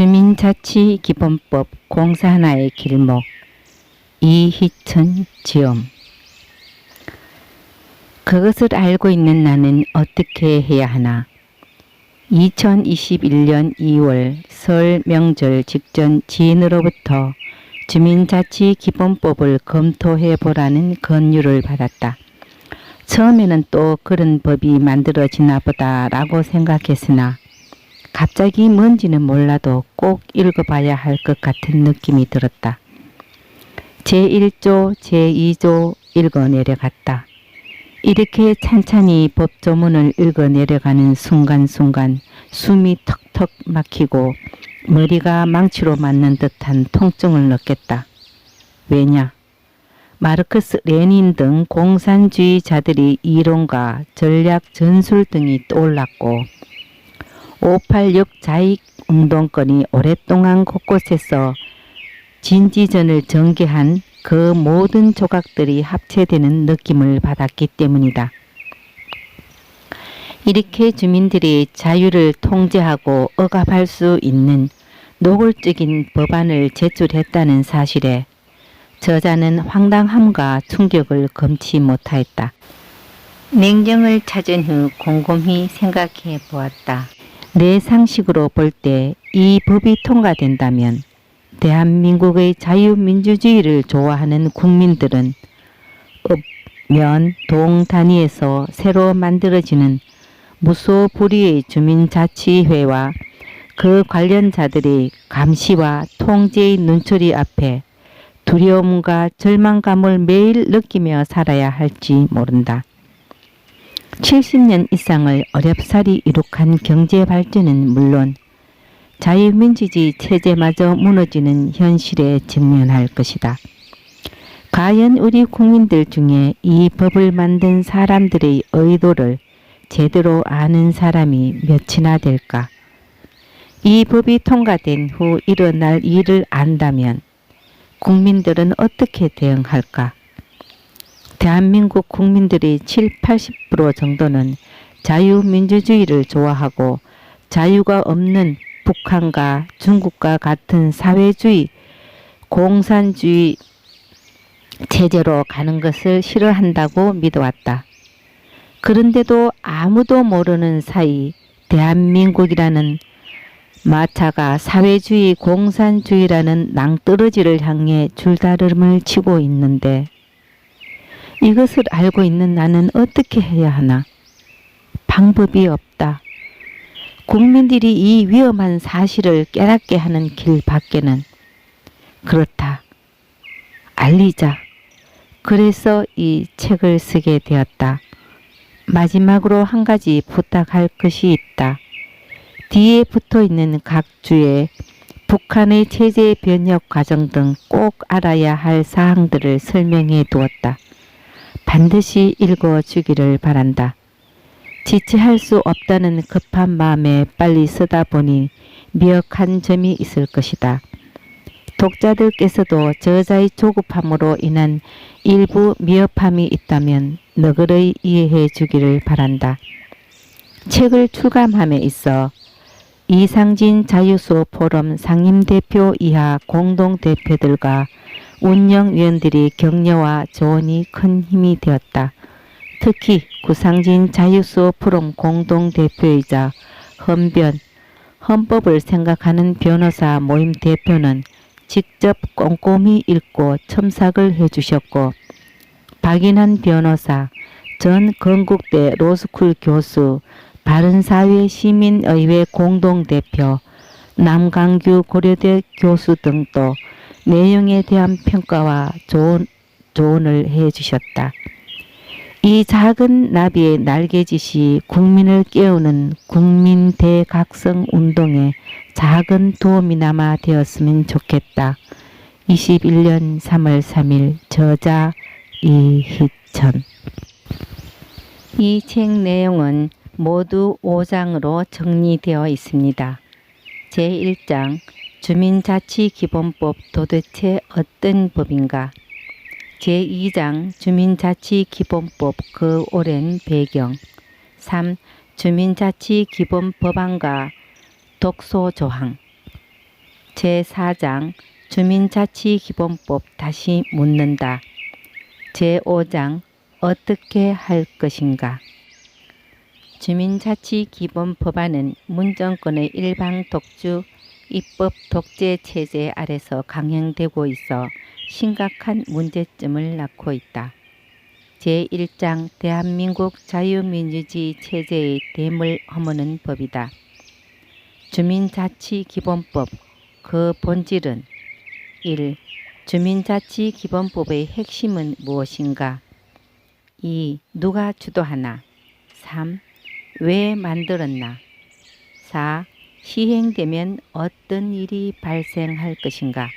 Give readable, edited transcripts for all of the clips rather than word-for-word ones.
주민자치기본법 공사 하나의 길목 이희천 지음. 그것을 알고 있는 나는 어떻게 해야 하나. 2021년 2월 설 명절 직전 지인으로부터 주민자치기본법을 검토해 보라는 권유를 받았다. 처음에는 또 그런 법이 만들어지나 보다 라고 생각했으나 갑자기 뭔지는 몰라도 꼭 읽어봐야 할 것 같은 느낌이 들었다. 제1조, 제2조 읽어 내려갔다. 이렇게 찬찬히 법조문을 읽어 내려가는 순간순간 숨이 턱턱 막히고 머리가 망치로 맞는 듯한 통증을 느꼈다. 왜냐? 마르크스, 레닌 등 공산주의자들의 이론과 전략, 전술 등이 떠올랐고 586 자익운동권이 오랫동안 곳곳에서 진지전을 전개한 그 모든 조각들이 합체되는 느낌을 받았기 때문이다. 이렇게 주민들이 자유를 통제하고 억압할 수 있는 노골적인 법안을 제출했다는 사실에 저자는 황당함과 충격을 금치 못하였다. 냉정을 찾은 후 곰곰이 생각해 보았다. 내 상식으로 볼 때 이 법이 통과된다면 대한민국의 자유민주주의를 좋아하는 국민들은 읍, 면, 동 단위에서 새로 만들어지는 무소불위의 주민자치회와 그 관련자들의 감시와 통제의 눈초리 앞에 두려움과 절망감을 매일 느끼며 살아야 할지 모른다. 70년 이상을 어렵사리 이룩한 경제 발전은 물론 자유민주주의 체제마저 무너지는 현실에 직면할 것이다. 과연 우리 국민들 중에 이 법을 만든 사람들의 의도를 제대로 아는 사람이 몇이나 될까? 이 법이 통과된 후 일어날 일을 안다면 국민들은 어떻게 대응할까? 대한민국 국민들의 70~80% 정도는 자유민주주의를 좋아하고 자유가 없는 북한과 중국과 같은 사회주의, 공산주의 체제로 가는 것을 싫어한다고 믿어왔다. 그런데도 아무도 모르는 사이 대한민국이라는 마차가 사회주의, 공산주의라는 낭떠러지를 향해 줄다름을 치고 있는데 이것을 알고 있는 나는 어떻게 해야 하나? 방법이 없다. 국민들이 이 위험한 사실을 깨닫게 하는 길 밖에는 그렇다. 알리자. 그래서 이 책을 쓰게 되었다. 마지막으로 한 가지 부탁할 것이 있다. 뒤에 붙어있는 각 주에 북한의 체제 변혁 과정 등 꼭 알아야 할 사항들을 설명해 두었다. 반드시 읽어주기를 바란다. 지체할 수 없다는 급한 마음에 빨리 쓰다 보니 미약한 점이 있을 것이다. 독자들께서도 저자의 조급함으로 인한 일부 미흡함이 있다면 너그러이 이해해 주기를 바란다. 책을 출간함에 있어 이상진 자유수 포럼 상임대표 이하 공동대표들과 운영위원들의 격려와 조언이 큰 힘이 되었다. 특히 구상진 자유수 포럼 공동대표이자 헌법을 생각하는 변호사 모임 대표는 직접 꼼꼼히 읽고 첨삭을 해주셨고 박인환 변호사, 전 건국대 로스쿨 교수, 바른사회 시민의회 공동대표, 남강규 고려대 교수 등도 내용에 대한 평가와 조언을 해주셨다. 이 작은 나비의 날개짓이 국민을 깨우는 국민 대각성 운동에 작은 도움이나마 되었으면 좋겠다. 21년 3월 3일 저자 이희천. 이 책 내용은 모두 5장으로 정리되어 있습니다. 제1장 주민자치기본법 도대체 어떤 법인가? 제2장 주민자치기본법 그 오랜 배경. 3. 주민자치기본법안과 독소조항. 제4장 주민자치기본법 다시 묻는다. 제5장 어떻게 할 것인가. 주민자치기본법안은 문정권의 일방 독주 입법 독재 체제 아래서 강행되고 있어 심각한 문제점을 낳고 있다. 제1장 대한민국 자유민주주의 체제의 됨을 허무는 법이다. 주민자치기본법 그 본질은 1. 주민자치기본법의 핵심은 무엇인가? 2. 누가 주도하나? 3. 왜 만들었나? 4. 시행되면 어떤 일이 발생할 것인가?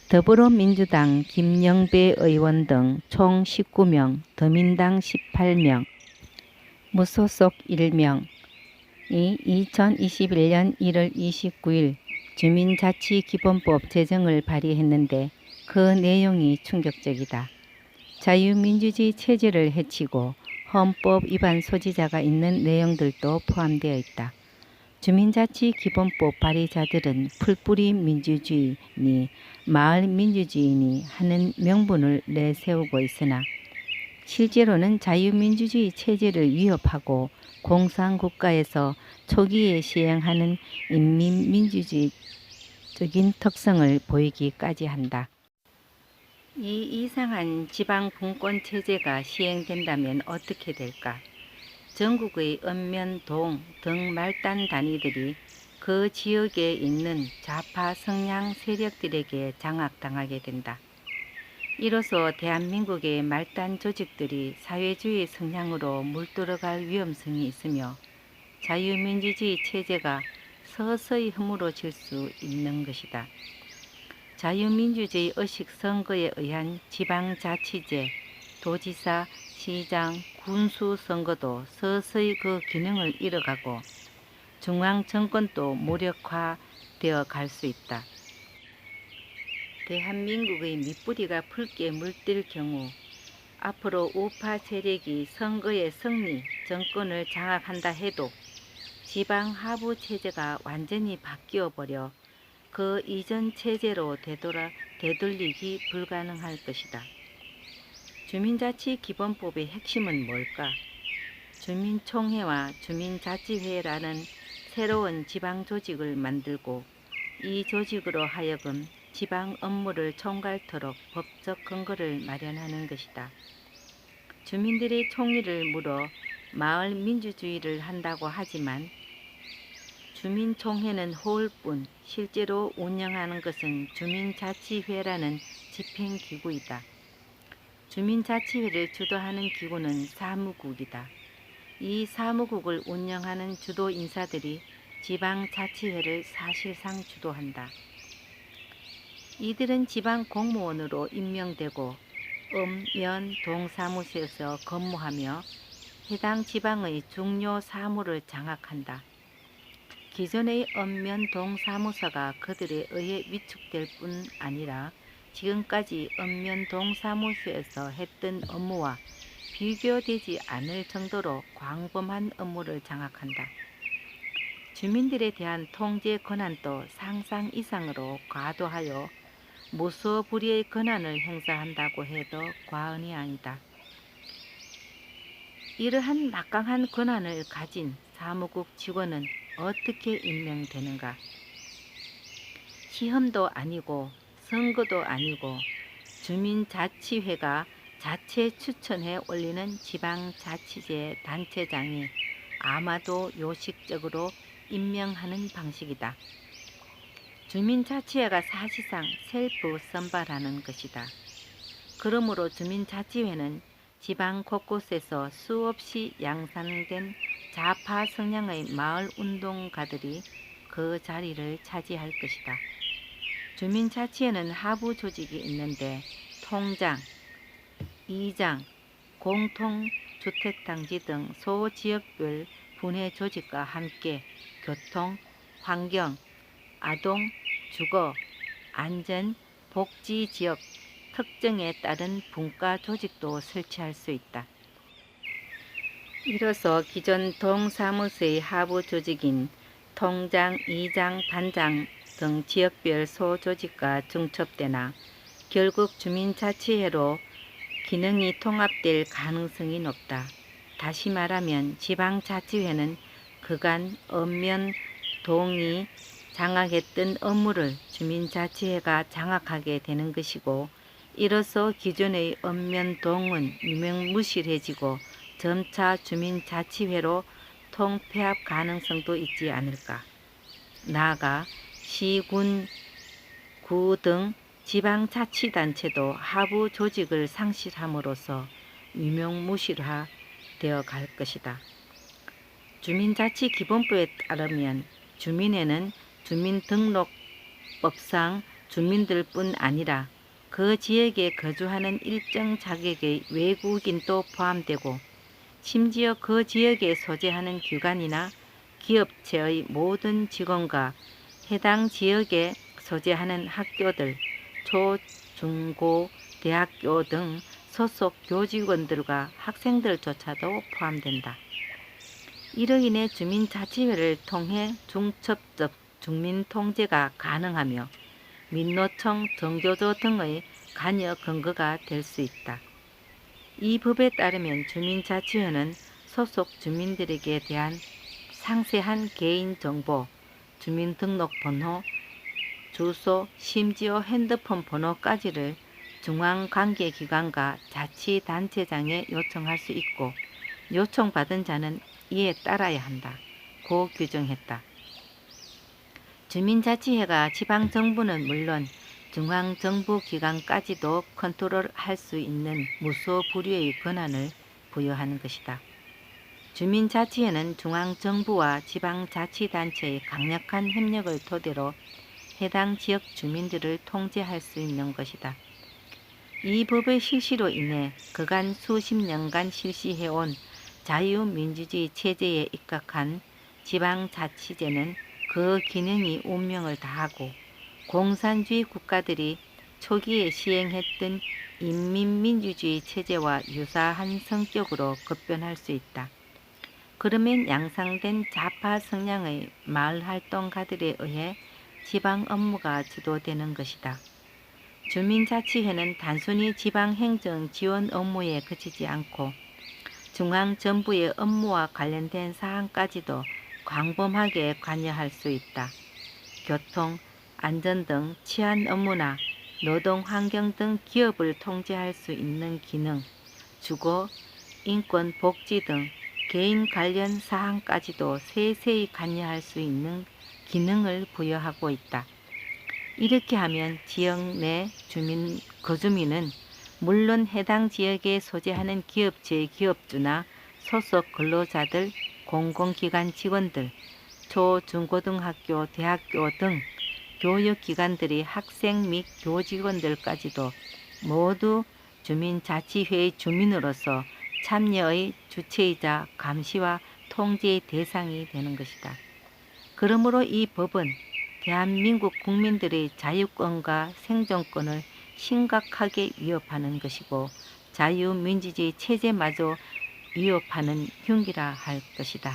더불어민주당 김영배 의원 등 총 19명, 더민당 18명, 무소속 1명이 2021년 1월 29일 주민자치기본법 제정을 발의했는데 그 내용이 충격적이다. 자유민주주의 체제를 해치고 헌법 위반 소지자가 있는 내용들도 포함되어 있다. 주민자치기본법 발의자들은 풀뿌리 민주주의니 마을 민주주의니 하는 명분을 내세우고 있으나 실제로는 자유민주주의 체제를 위협하고 공산국가에서 초기에 시행하는 인민민주주의적인 특성을 보이기까지 한다. 이 이상한 지방분권체제가 시행된다면 어떻게 될까? 전국의 읍면, 동 등 말단 단위들이 그 지역에 있는 좌파 성향 세력들에게 장악당하게 된다. 이로써 대한민국의 말단 조직들이 사회주의 성향으로 물들어갈 위험성이 있으며 자유민주주의 체제가 서서히 허물어질 수 있는 것이다. 자유민주주의 의식 선거에 의한 지방자치제, 도지사, 시장, 군수 선거도 서서히 그 기능을 잃어가고 중앙정권도 무력화되어 갈 수 있다. 대한민국의 밑뿌리가 붉게 물들 경우 앞으로 우파 세력이 선거의 승리, 정권을 장악한다 해도 지방 하부 체제가 완전히 바뀌어 버려 그 이전 체제로 되돌리기 불가능할 것이다. 주민자치기본법의 핵심은 뭘까? 주민총회와 주민자치회라는 새로운 지방조직을 만들고 이 조직으로 하여금 지방 업무를 총괄토록 법적 근거를 마련하는 것이다. 주민들의 총의를 물어 마을 민주주의를 한다고 하지만 주민총회는 허울뿐 실제로 운영하는 것은 주민자치회라는 집행기구이다. 주민자치회를 주도하는 기구는 사무국이다. 이 사무국을 운영하는 주도 인사들이 지방자치회를 사실상 주도한다. 이들은 지방 공무원으로 임명되고 면, 동사무소에서 근무하며 해당 지방의 중요 사무를 장악한다. 기존의 읍면 동사무소가 그들에 의해 위축될 뿐 아니라 지금까지 읍면 동사무소에서 했던 업무와 비교되지 않을 정도로 광범한 업무를 장악한다. 주민들에 대한 통제 권한도 상상 이상으로 과도하여 무소불위의 권한을 행사한다고 해도 과언이 아니다. 이러한 막강한 권한을 가진 사무국 직원은 어떻게 임명되는가? 시험도 아니고 선거도 아니고 주민자치회가 자체 추천해 올리는 지방자치제 단체장이 아마도 요식적으로 임명하는 방식이다. 주민자치회가 사실상 셀프 선발하는 것이다. 그러므로 주민자치회는 지방 곳곳에서 수없이 양산된 좌파 성향의 마을 운동가들이 그 자리를 차지할 것이다. 주민자치회는 하부 조직이 있는데 통장, 이장, 공통주택단지 등 소지역별 분회 조직과 함께 교통, 환경, 아동, 주거, 안전, 복지 지역 특정에 따른 분과 조직도 설치할 수 있다. 이로써 기존 동사무소의 하부 조직인 통장, 이장, 반장 등 지역별 소조직과 중첩되나 결국 주민자치회로 기능이 통합될 가능성이 높다. 다시 말하면 지방자치회는 그간 읍면 동이 장악했던 업무를 주민자치회가 장악하게 되는 것이고, 이로써 기존의 읍면동은 유명무실해지고 점차 주민자치회로 통폐합 가능성도 있지 않을까. 나아가 시, 군, 구 등 지방자치단체도 하부 조직을 상실함으로써 유명무실화되어 갈 것이다. 주민자치기본법에 따르면 주민에는 주민등록법상 주민들뿐 아니라 그 지역에 거주하는 일정 자격의 외국인도 포함되고, 심지어 그 지역에 소재하는 기관이나 기업체의 모든 직원과 해당 지역에 소재하는 학교들, 초, 중, 고, 대학교 등 소속 교직원들과 학생들조차도 포함된다. 이로 인해 주민자치회를 통해 중첩적 주민통제가 가능하며 민노총, 정교조 등의 관여 근거가 될 수 있다. 이 법에 따르면 주민자치회는 소속 주민들에게 대한 상세한 개인정보, 주민등록번호, 주소, 심지어 핸드폰 번호까지를 중앙관계기관과 자치단체장에 요청할 수 있고, 요청받은 자는 이에 따라야 한다. 고 규정했다. 주민자치회가 지방정부는 물론 중앙정부기관까지도 컨트롤할 수 있는 무소불위의 권한을 부여하는 것이다. 주민자치회는 중앙정부와 지방자치단체의 강력한 협력을 토대로 해당 지역 주민들을 통제할 수 있는 것이다. 이 법의 실시로 인해 그간 수십 년간 실시해온 자유민주주의 체제에 입각한 지방자치제는 그 기능이 운명을 다하고, 공산주의 국가들이 초기에 시행했던 인민민주주의 체제와 유사한 성격으로 급변할 수 있다. 그러면 양상된 좌파 성향의 마을활동가들에 의해 지방 업무가 주도되는 것이다. 주민자치회는 단순히 지방행정 지원 업무에 그치지 않고 중앙정부의 업무와 관련된 사항까지도 광범하게 관여할 수 있다. 교통, 안전 등 치안 업무나 노동 환경 등 기업을 통제할 수 있는 기능, 주거, 인권, 복지 등 개인 관련 사항까지도 세세히 관여할 수 있는 기능을 부여하고 있다. 이렇게 하면 지역 내 거주민은 물론 해당 지역에 소재하는 기업체의 기업주나 소속 근로자들, 공공기관 직원들, 초, 중고등학교, 대학교 등 교육기관들의 학생 및 교직원들까지도 모두 주민자치회의 주민으로서 참여의 주체이자 감시와 통제의 대상이 되는 것이다. 그러므로 이 법은 대한민국 국민들의 자유권과 생존권을 심각하게 위협하는 것이고, 자유민주주의 체제마저 위협하는 흉기라 할 것이다.